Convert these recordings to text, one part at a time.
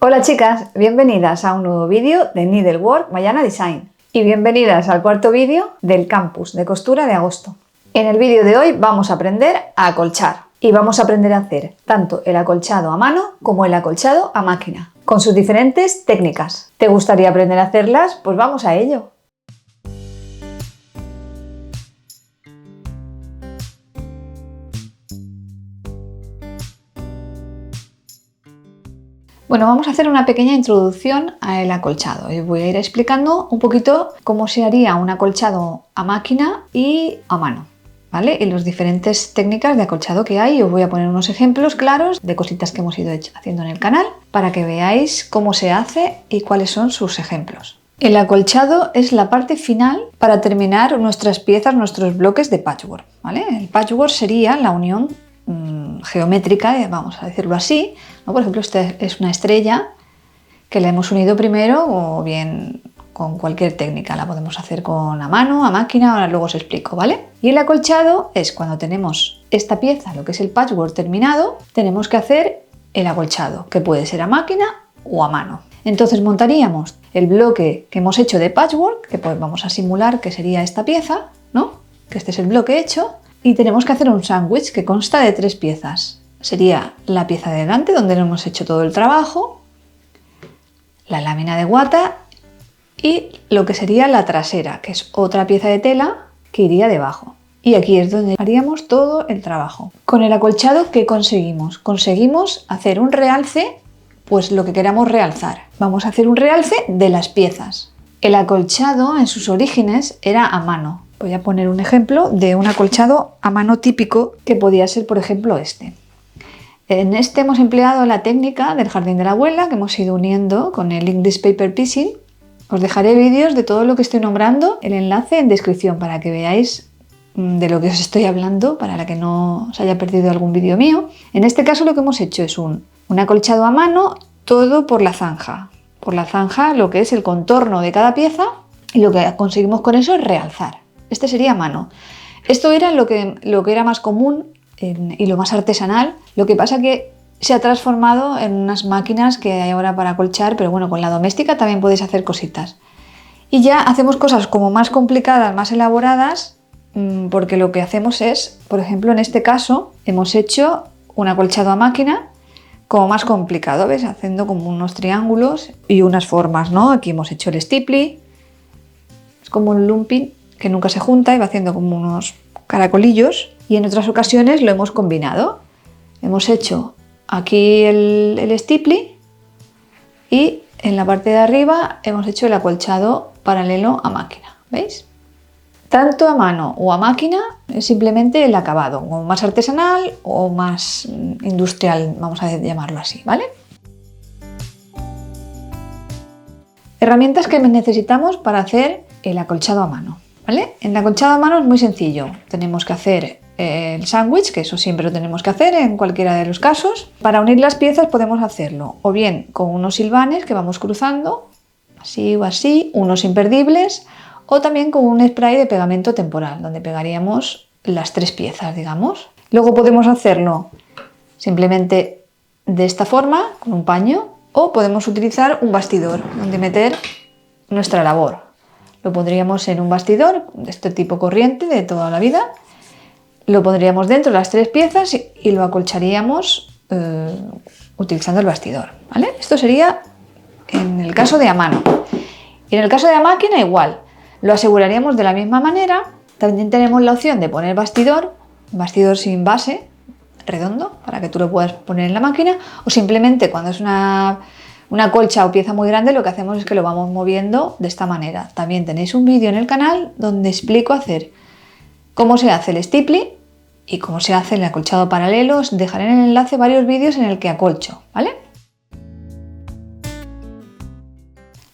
Hola chicas, bienvenidas a un nuevo vídeo de Needlework Mayana Design y bienvenidas al cuarto vídeo del campus de costura de agosto. En el vídeo de hoy vamos a aprender a acolchar y vamos a aprender a hacer tanto el acolchado a mano como el acolchado a máquina, con sus diferentes técnicas. ¿Te gustaría aprender a hacerlas? Pues vamos a ello. Bueno, vamos a hacer una pequeña introducción al acolchado y voy a ir explicando un poquito cómo se haría un acolchado a máquina y a mano, ¿vale? Y las diferentes técnicas de acolchado que hay. Os voy a poner unos ejemplos claros de cositas que hemos ido haciendo en el canal para que veáis cómo se hace y cuáles son sus ejemplos. El acolchado es la parte final para terminar nuestras piezas, nuestros bloques de patchwork, ¿vale? El patchwork sería la unión geométrica, vamos a decirlo así, ¿no? Por ejemplo, esta es una estrella que la hemos unido primero o bien con cualquier técnica, la podemos hacer con a mano, a máquina, ahora luego os explico, ¿vale? Y el acolchado es cuando tenemos esta pieza, lo que es el patchwork terminado, tenemos que hacer el acolchado, que puede ser a máquina o a mano. Entonces montaríamos el bloque que hemos hecho de patchwork, que pues vamos a simular que sería esta pieza, ¿no? Que este es el bloque hecho. Y tenemos que hacer un sándwich que consta de 3 piezas. Sería la pieza de delante, donde no hemos hecho todo el trabajo, la lámina de guata y lo que sería la trasera, que es otra pieza de tela que iría debajo. Y aquí es donde haríamos todo el trabajo. Con el acolchado, ¿qué conseguimos? Conseguimos hacer un realce, pues lo que queramos realzar. Vamos a hacer un realce de las piezas. El acolchado en sus orígenes era a mano. Voy a poner un ejemplo de un acolchado a mano típico que podía ser, por ejemplo, este. En este hemos empleado la técnica del jardín de la abuela que hemos ido uniendo con el English Paper Piecing. Os dejaré vídeos de todo lo que estoy nombrando, el enlace en descripción para que veáis de lo que os estoy hablando, para la que no os haya perdido algún vídeo mío. En este caso lo que hemos hecho es un acolchado a mano, todo por la zanja. Por la zanja, lo que es el contorno de cada pieza, y lo que conseguimos con eso es realzar. Este sería a mano. Esto era lo que era más común y lo más artesanal. Lo que pasa que se ha transformado en unas máquinas que hay ahora para acolchar, pero bueno, con la doméstica también podéis hacer cositas. Y ya hacemos cosas como más complicadas, más elaboradas, porque lo que hacemos es, por ejemplo, en este caso, hemos hecho un acolchado a máquina como más complicado, ¿ves? Haciendo como unos triángulos y unas formas, ¿no? Aquí hemos hecho el stipply, es como un lumping que nunca se junta y va haciendo como unos caracolillos, y en otras ocasiones lo hemos combinado. Hemos hecho aquí el stipply y en la parte de arriba hemos hecho el acolchado paralelo a máquina, ¿veis? Tanto a mano o a máquina es simplemente el acabado, o más artesanal o más industrial, vamos a llamarlo así, ¿vale? Herramientas que necesitamos para hacer el acolchado a mano. ¿Vale? En el acolchado a mano es muy sencillo. Tenemos que hacer el sándwich, que eso siempre lo tenemos que hacer en cualquiera de los casos. Para unir las piezas podemos hacerlo o bien con unos silvanes que vamos cruzando, así o así, unos imperdibles, o también con un spray de pegamento temporal, donde pegaríamos las 3 piezas, digamos. Luego podemos hacerlo simplemente de esta forma, con un paño, o podemos utilizar un bastidor donde meter nuestra labor. Lo pondríamos en un bastidor de este tipo corriente de toda la vida, lo pondríamos dentro de las 3 piezas y lo acolcharíamos utilizando el bastidor, ¿vale? Esto sería en el caso de a mano. Y en el caso de a máquina igual, lo aseguraríamos de la misma manera. También tenemos la opción de poner bastidor sin base, redondo, para que tú lo puedas poner en la máquina, o simplemente cuando es una colcha o pieza muy grande, lo que hacemos es que lo vamos moviendo de esta manera. También tenéis un vídeo en el canal donde explico hacer cómo se hace el stipply y cómo se hace el acolchado paralelo. Os dejaré en el enlace varios vídeos en el que acolcho, ¿vale?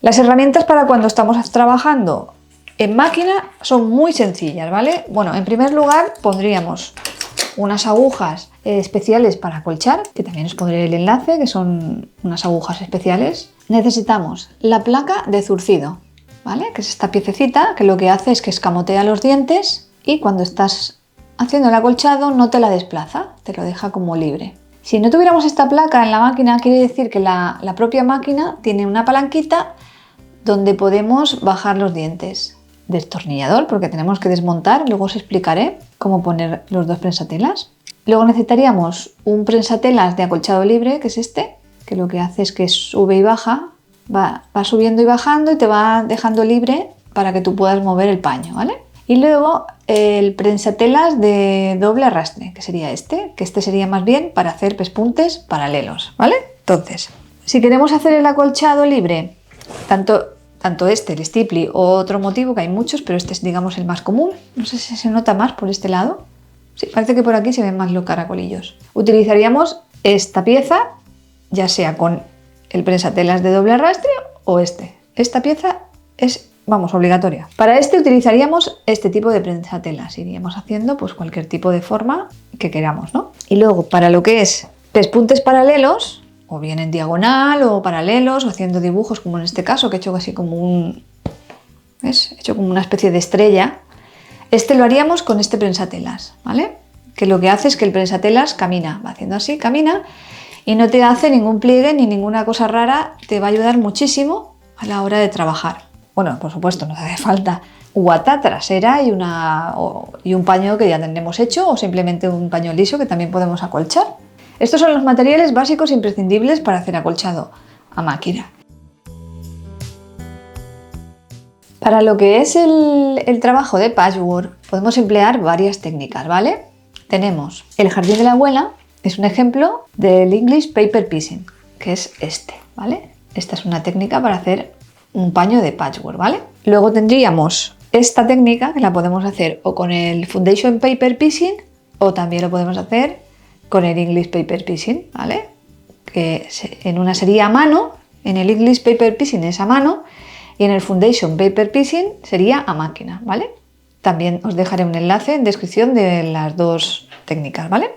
Las herramientas para cuando estamos trabajando en máquina son muy sencillas, ¿vale? Bueno, en primer lugar pondríamos unas agujas especiales para acolchar, que también os pondré el enlace, que son unas agujas especiales. Necesitamos la placa de zurcido, ¿vale? Que es esta piececita que lo que hace es que escamotea los dientes y cuando estás haciendo el acolchado no te la desplaza, te lo deja como libre. Si no tuviéramos esta placa en la máquina, quiere decir que la propia máquina tiene una palanquita donde podemos bajar los dientes. Destornillador, porque tenemos que desmontar, luego os explicaré cómo poner los dos prensatelas. Luego necesitaríamos un prensatelas de acolchado libre, que es este, que lo que hace es que sube y baja, va subiendo y bajando y te va dejando libre para que tú puedas mover el paño, ¿vale? Y luego el prensatelas de doble arrastre, que sería este, que este sería más bien para hacer pespuntes paralelos, ¿vale? Entonces, si queremos hacer el acolchado libre, tanto este, el Stipply, o otro motivo, que hay muchos, pero este es, digamos, el más común. No sé si se nota más por este lado. Sí, parece que por aquí se ven más los caracolillos. Utilizaríamos esta pieza, ya sea con el prensatelas de doble arrastre o este. Esta pieza es, vamos, obligatoria. Para este utilizaríamos este tipo de prensatelas. Iríamos haciendo pues cualquier tipo de forma que queramos, ¿no? Y luego, para lo que es pespuntes paralelos, o bien en diagonal o paralelos, o haciendo dibujos como en este caso, que he hecho así como un... ¿ves? He hecho como una especie de estrella. Este lo haríamos con este prensatelas, ¿vale? Que lo que hace es que el prensatelas camina, va haciendo así, camina, y no te hace ningún pliegue ni ninguna cosa rara, te va a ayudar muchísimo a la hora de trabajar. Bueno, por supuesto, nos hace falta guata trasera y un paño que ya tendremos hecho, o simplemente un paño liso que también podemos acolchar. Estos son los materiales básicos imprescindibles para hacer acolchado a máquina. Para lo que es el trabajo de patchwork podemos emplear varias técnicas, ¿vale? Tenemos el jardín de la abuela, es un ejemplo del English Paper Piecing, que es este, ¿vale? Esta es una técnica para hacer un paño de patchwork, ¿vale? Luego tendríamos esta técnica que la podemos hacer o con el Foundation Paper Piecing o también lo podemos hacer con el English Paper Piecing, ¿vale? Que en una sería a mano, en el English Paper Piecing es a mano y en el Foundation Paper Piecing sería a máquina, ¿vale? También os dejaré un enlace en descripción de las dos técnicas, ¿vale?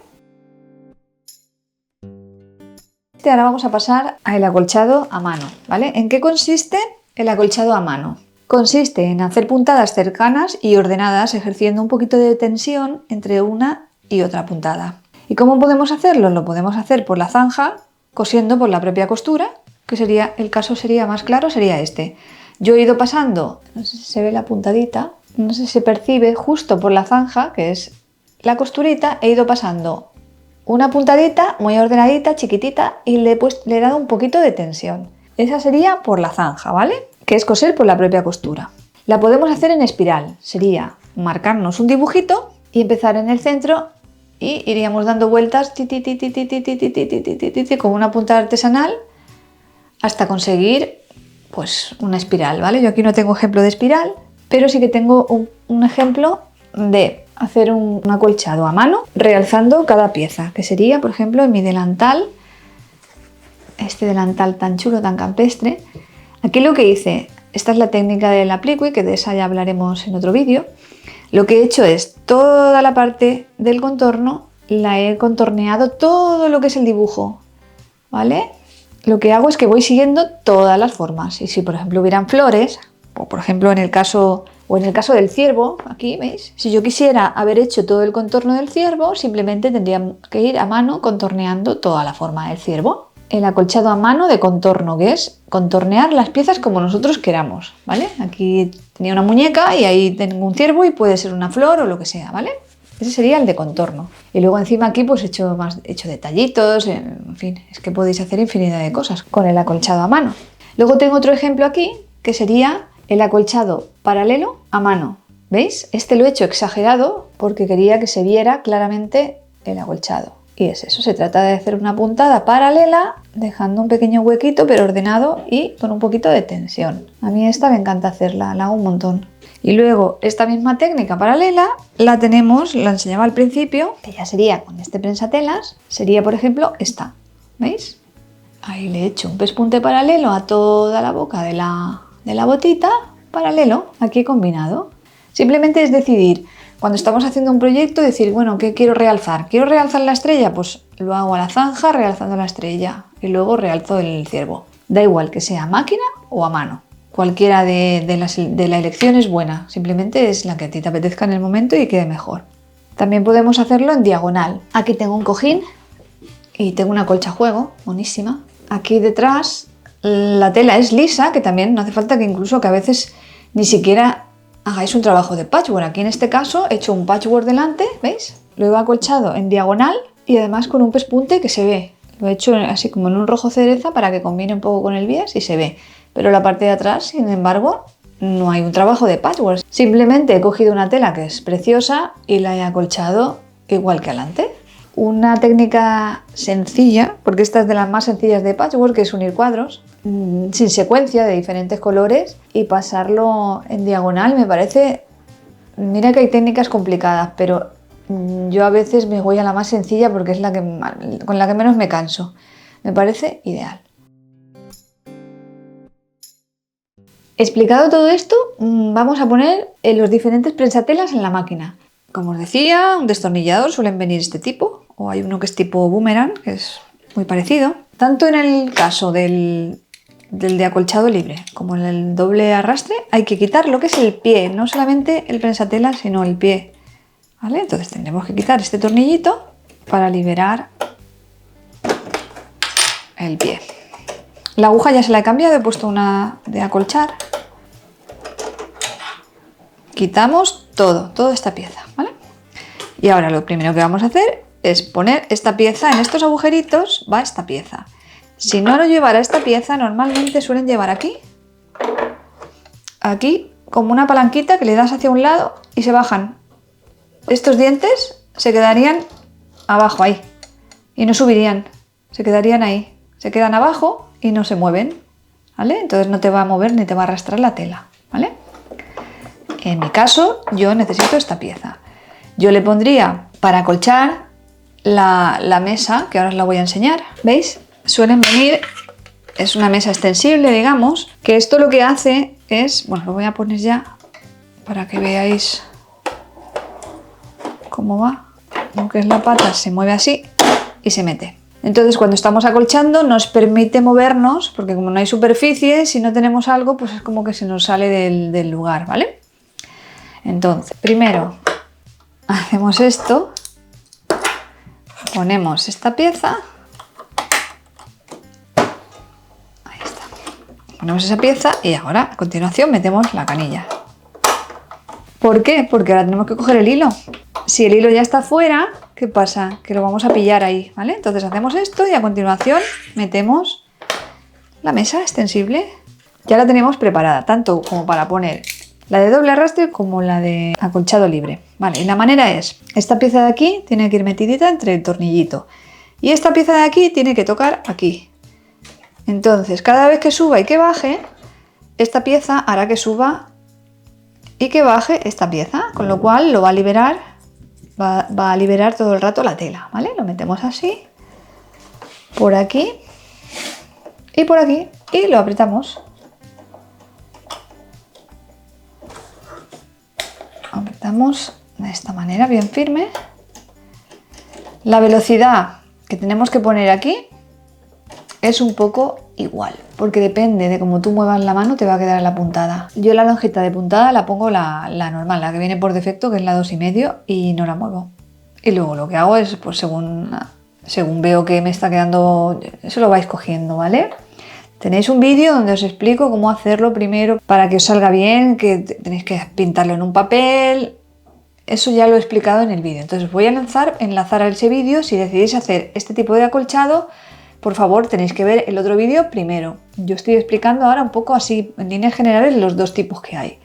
Ahora vamos a pasar al acolchado a mano, ¿vale? ¿En qué consiste el acolchado a mano? Consiste en hacer puntadas cercanas y ordenadas, ejerciendo un poquito de tensión entre una y otra puntada. ¿Y cómo podemos hacerlo? Lo podemos hacer por la zanja, cosiendo por la propia costura, que sería, el caso sería más claro, sería este. Yo he ido pasando, no sé si se ve la puntadita, no sé si se percibe, justo por la zanja, que es la costurita, he ido pasando una puntadita muy ordenadita, chiquitita, y le he dado un poquito de tensión. Esa sería por la zanja, ¿vale? Que es coser por la propia costura. La podemos hacer en espiral, sería marcarnos un dibujito y empezar en el centro y iríamos dando vueltas con una punta artesanal hasta conseguir pues una espiral, ¿vale? Yo aquí no tengo ejemplo de espiral, pero sí que tengo un ejemplo de hacer un acolchado a mano realzando cada pieza, que sería, por ejemplo, en mi delantal, este delantal tan chulo, tan campestre. Aquí lo que hice, esta es la técnica del applique, que de esa ya hablaremos en otro vídeo. Lo que he hecho es toda la parte del contorno, la he contorneado todo lo que es el dibujo, ¿vale? Lo que hago es que voy siguiendo todas las formas. Y si por ejemplo hubieran flores, o por ejemplo en el caso del ciervo, aquí veis, si yo quisiera haber hecho todo el contorno del ciervo, simplemente tendría que ir a mano contorneando toda la forma del ciervo. El acolchado a mano de contorno, que es contornear las piezas como nosotros queramos, ¿vale? Aquí tenía una muñeca y ahí tengo un ciervo y puede ser una flor o lo que sea, ¿vale? Ese sería el de contorno. Y luego encima aquí pues he hecho detallitos, en fin, es que podéis hacer infinidad de cosas con el acolchado a mano. Luego tengo otro ejemplo aquí, que sería el acolchado paralelo a mano. ¿Veis? Este lo he hecho exagerado porque quería que se viera claramente el acolchado. Y es eso, se trata de hacer una puntada paralela, dejando un pequeño huequito, pero ordenado y con un poquito de tensión. A mí esta me encanta hacerla, la hago un montón. Y luego esta misma técnica paralela la tenemos, la enseñaba al principio, que ya sería con este prensatelas, sería por ejemplo esta, ¿veis? Ahí le he hecho un pespunte paralelo a toda la boca de la botita, paralelo, aquí combinado. Simplemente es decidir, cuando estamos haciendo un proyecto, decir, bueno, ¿qué quiero realzar? ¿Quiero realzar la estrella? Pues lo hago a la zanja realzando la estrella y luego realzo el ciervo. Da igual que sea a máquina o a mano. Cualquiera de la elección es buena, simplemente es la que a ti te apetezca en el momento y quede mejor. También podemos hacerlo en diagonal. Aquí tengo un cojín y tengo una colcha a juego, buenísima. Aquí detrás la tela es lisa, que también no hace falta que incluso que a veces ni siquiera hagáis un trabajo de patchwork. Aquí en este caso he hecho un patchwork delante, ¿veis? Lo he acolchado en diagonal y además con un pespunte que se ve. Lo he hecho así como en un rojo cereza para que combine un poco con el bies y se ve. Pero la parte de atrás, sin embargo, no hay un trabajo de patchwork. Simplemente he cogido una tela que es preciosa y la he acolchado igual que adelante. Una técnica sencilla, porque esta es de las más sencillas de patchwork, que es unir cuadros sin secuencia de diferentes colores y pasarlo en diagonal. Me parece, mira que hay técnicas complicadas, pero yo a veces me voy a la más sencilla porque es con la que menos me canso. Me parece ideal. Explicado todo esto, vamos a poner los diferentes prensatelas en la máquina. Como os decía, un destornillador suelen venir este tipo, o hay uno que es tipo boomerang, que es muy parecido. Tanto en el caso del de acolchado libre como en el doble arrastre hay que quitar lo que es el pie, no solamente el prensatela, sino el pie. ¿Vale? Entonces tendremos que quitar este tornillito para liberar el pie. La aguja ya se la he cambiado, he puesto una de acolchar. Quitamos toda esta pieza, ¿vale? Y ahora lo primero que vamos a hacer es poner esta pieza, en estos agujeritos va esta pieza. Si no lo llevara esta pieza, normalmente suelen llevar aquí como una palanquita que le das hacia un lado y se bajan. Estos dientes se quedarían abajo ahí y no subirían, se quedarían ahí, se quedan abajo y no se mueven, ¿vale? Entonces no te va a mover ni te va a arrastrar la tela, ¿vale? En mi caso, yo necesito esta pieza. Yo le pondría para acolchar la mesa, que ahora os la voy a enseñar. ¿Veis? Suelen venir, es una mesa extensible, digamos, que esto lo que hace es, bueno, lo voy a poner ya para que veáis cómo va. Lo que es la pata se mueve así y se mete. Entonces cuando estamos acolchando nos permite movernos, porque como no hay superficie, si no tenemos algo, pues es como que se nos sale del lugar, ¿vale? Entonces, primero hacemos esto, ponemos esta pieza, ahí está, ponemos esa pieza y ahora a continuación metemos la canilla. ¿Por qué? Porque ahora tenemos que coger el hilo. Si el hilo ya está fuera, ¿qué pasa? Que lo vamos a pillar ahí, ¿vale? Entonces hacemos esto y a continuación metemos la mesa extensible. Ya la tenemos preparada, tanto como para poner la de doble arrastre como la de acolchado libre. Vale, y la manera es, esta pieza de aquí tiene que ir metidita entre el tornillito y esta pieza de aquí tiene que tocar aquí. Entonces, cada vez que suba y que baje, esta pieza hará que suba y que baje esta pieza, con lo cual lo va a liberar, va a liberar todo el rato la tela, ¿vale? Lo metemos así, por aquí y por aquí y lo apretamos. Apretamos de esta manera, bien firme. La velocidad que tenemos que poner aquí es un poco igual, porque depende de cómo tú muevas la mano te va a quedar en la puntada. Yo la longita de puntada la pongo la normal, la que viene por defecto, que es la 2,5 y no la muevo. Y luego lo que hago es, pues según veo que me está quedando, eso lo vais cogiendo, ¿vale? Tenéis un vídeo donde os explico cómo hacerlo primero para que os salga bien, que tenéis que pintarlo en un papel. Eso ya lo he explicado en el vídeo. Entonces voy a enlazar a ese vídeo. Si decidís hacer este tipo de acolchado, por favor tenéis que ver el otro vídeo primero. Yo estoy explicando ahora un poco así, en líneas generales, los dos tipos que hay.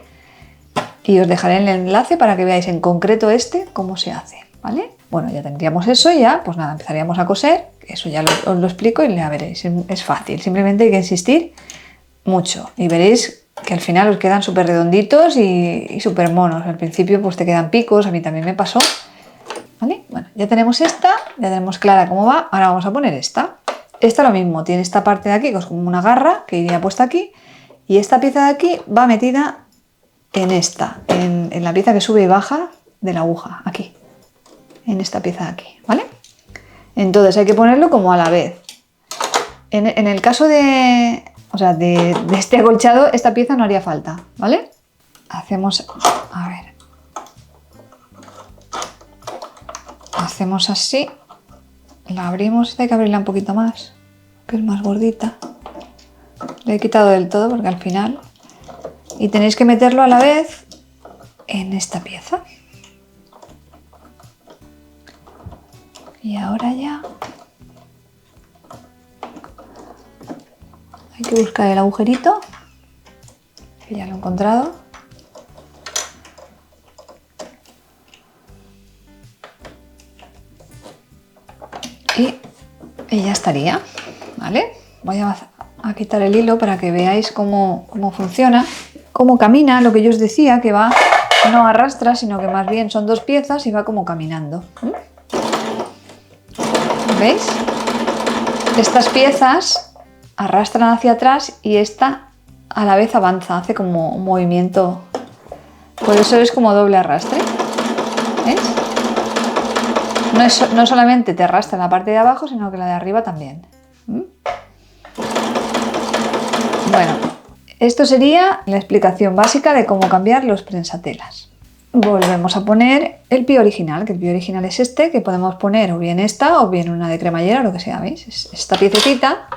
Y os dejaré el enlace para que veáis en concreto cómo se hace, ¿vale? Bueno, ya tendríamos eso y ya, pues nada, empezaríamos a coser. Eso ya os lo explico y ya veréis, es fácil, simplemente hay que insistir mucho y veréis que al final os quedan súper redonditos y súper monos. Al principio pues te quedan picos, a mí también me pasó, ¿vale? Bueno, ya tenemos esta, ya tenemos clara cómo va, ahora vamos a poner esta. Esta lo mismo, tiene esta parte de aquí que es como una garra que iría puesta aquí y esta pieza de aquí va metida en en la pieza que sube y baja de la aguja, aquí, en esta pieza de aquí, ¿vale? Entonces hay que ponerlo como a la vez. En el caso de este acolchado, esta pieza no haría falta, ¿vale? Hacemos, a ver, hacemos así La abrimos, hay que abrirla un poquito más, que es más gordita. Le he quitado del todo porque al final... Y tenéis que meterlo a la vez en esta pieza. Y ahora ya... Hay que buscar el agujerito, que ya lo he encontrado. Y ya estaría, ¿vale? Voy a quitar el hilo para que veáis cómo funciona, cómo camina, lo que yo os decía, que va, no arrastra, sino que más bien son dos piezas y va como caminando. ¿Veis? Estas piezas arrastran hacia atrás y esta a la vez avanza, hace como un movimiento, por eso es como doble arrastre. ¿Veis? No solamente te arrastra la parte de abajo, sino que la de arriba también. Bueno, esto sería la explicación básica de cómo cambiar los prensatelas. Volvemos a poner el pie original, que el pie original es este, que podemos poner o bien esta o bien una de cremallera o lo que sea, ¿veis? Es esta piececita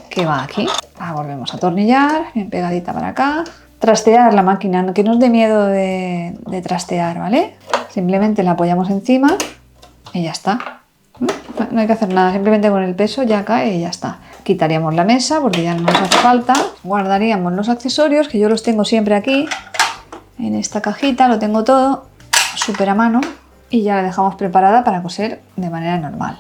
que va aquí. La volvemos a atornillar, bien pegadita para acá. Trastear la máquina, que no os dé miedo de trastear, ¿vale? Simplemente la apoyamos encima y ya está. No hay que hacer nada, simplemente con el peso ya cae y ya está. Quitaríamos la mesa porque ya no nos hace falta. Guardaríamos los accesorios, que yo los tengo siempre aquí. En esta cajita lo tengo todo súper a mano. Y ya la dejamos preparada para coser de manera normal.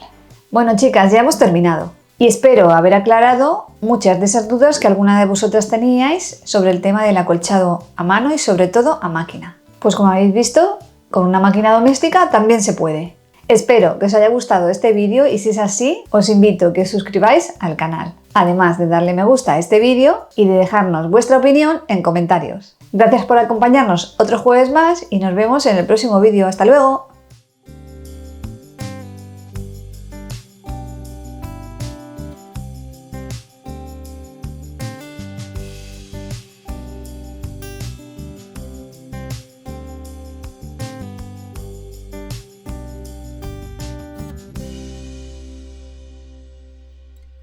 Bueno, chicas, ya hemos terminado. Y espero haber aclarado muchas de esas dudas que alguna de vosotras teníais sobre el tema del acolchado a mano y sobre todo a máquina. Pues como habéis visto, con una máquina doméstica también se puede. Espero que os haya gustado este vídeo y si es así, os invito a que os suscribáis al canal. Además de darle me gusta a este vídeo y de dejarnos vuestra opinión en comentarios. Gracias por acompañarnos otro jueves más y nos vemos en el próximo vídeo. ¡Hasta luego!